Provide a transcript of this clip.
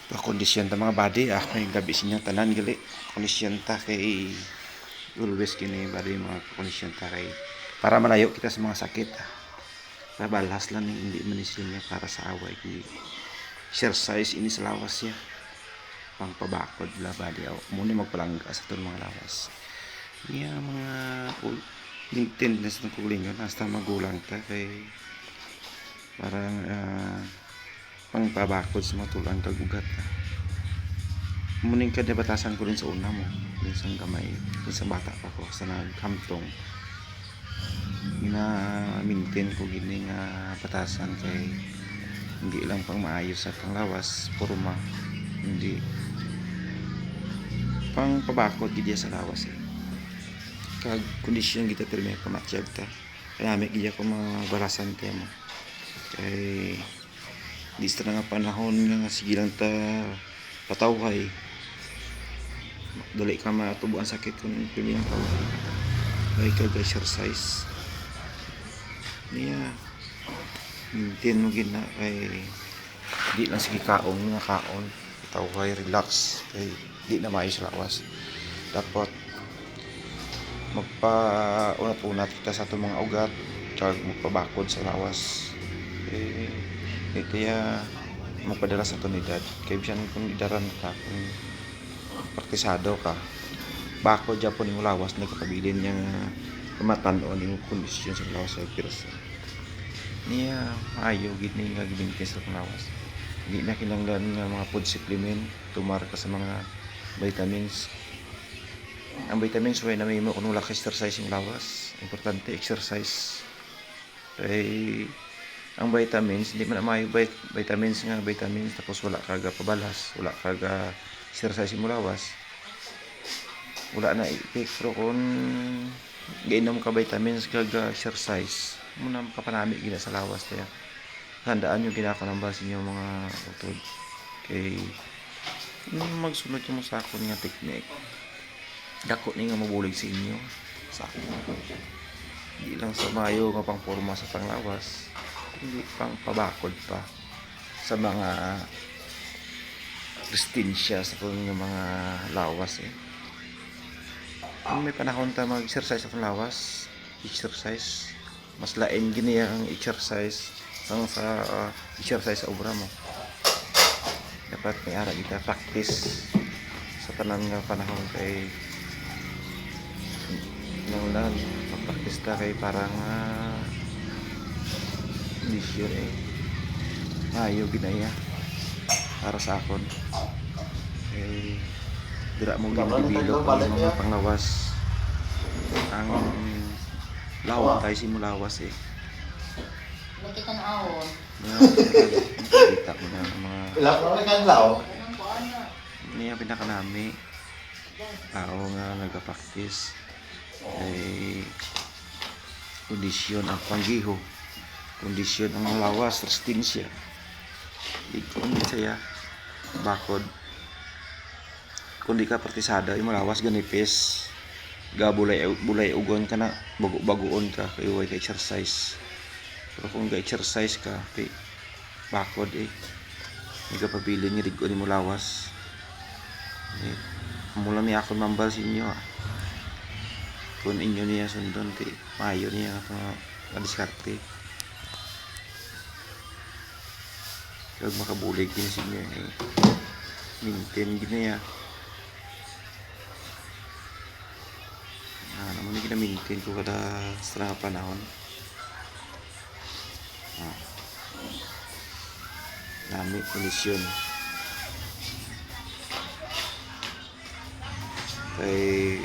Kondisyon ta mga body may gabi sinya tanan gali kondisyon ta kay always kini body mga kondisyon ta kay para malayo kita sa mga sakit para balas lang hindi man niya para sa away kundi exercise ini sa lawas ya pang pabakod la body muna magpalangga sa ton mga lawas niya mga maintenance ng kulingon hasta magulang ta kay parang pang pabakod sa mga tulang kagugat muning kada batasan ko rin sa una mo din sa gamay din sa bata pa ko sa nagkamtong maintain ko gini nga batasan kay hindi lang pang maayos sa panglawas forma hindi pang pabakod gid sa lawas kag kondisyon kita terme pamatsyag ta kaya gid ko mga balasan tema kay di sa nga panahon nga sige lang ta patawhay dali ka matubuan sakit kung pilihan tawhay ay kag exercise niya maintain mo gina kay di lang sige kaon nga kaon tawhay relax kay di na maayo sa lawas dapat magpa-unat kita sa itong mga ugat kag magpabakod sa lawas kaya magpadala sa tunidad kaya bisan kung idaran ka kung praktisado ka bako dyan po nimo lawas na kapabilin niya kamatan-on nimo kondisyon sa lawas sa pirsa niya maayo gid ni nga gibintis sa lawas hindi na kinanglan nga mga food supplement tumar ka sa mga vitamins ang vitamins way na may mo kung wala ka exercise yung lawas importante exercise kay ang vitamins hindi man maayo vitamins nga vitamins tapos wala ka ga pabalas wala ka ga exercise mo lawas wala na effect pero kung gainom ka vitamins kag exercise muna makapanami gina sa lawas kaya handaan yung ginakanamba sa inyo mga utod kay magsunod yung sa akon nga technique dako ni nga mabulig sa inyo sa akon hindi lang sa mayo nga pang forma sa panglawas hindi pang pabakod pa sa mga resistensya sa mga lawas may panahon ta mag-exercise sa lawas exercise mas lain gini ang exercise sa exercise sa obra mo dapat may ara kita practice sa tanan nga panahon kay nang mag-practice ta kay parang kondisyon ayo ginaya para sa akon dira mo ginibilog ang mga panglawas ang lawak tayo simulawas kita na awon kita mo na mga ilang kan law niya pinakanami tao nga nagpa-practice ay kondisyon ang panggiho kondisyon ang lawas resistensya hindi saya bakod kung di ka praktisada yung lawas ganipis bulay ugon ka na baguon ka kayo ay ka exercise pero kung ga exercise ka bakod hindi ka pabilin nga digon mo lawas mula niya ako mambal sa inyo kung inyo niya sundon maayo niya madiskarte kag makabulig din sa inyo maintain gina naman na gina-maintain ko kada sa panahon dami kondisyon kay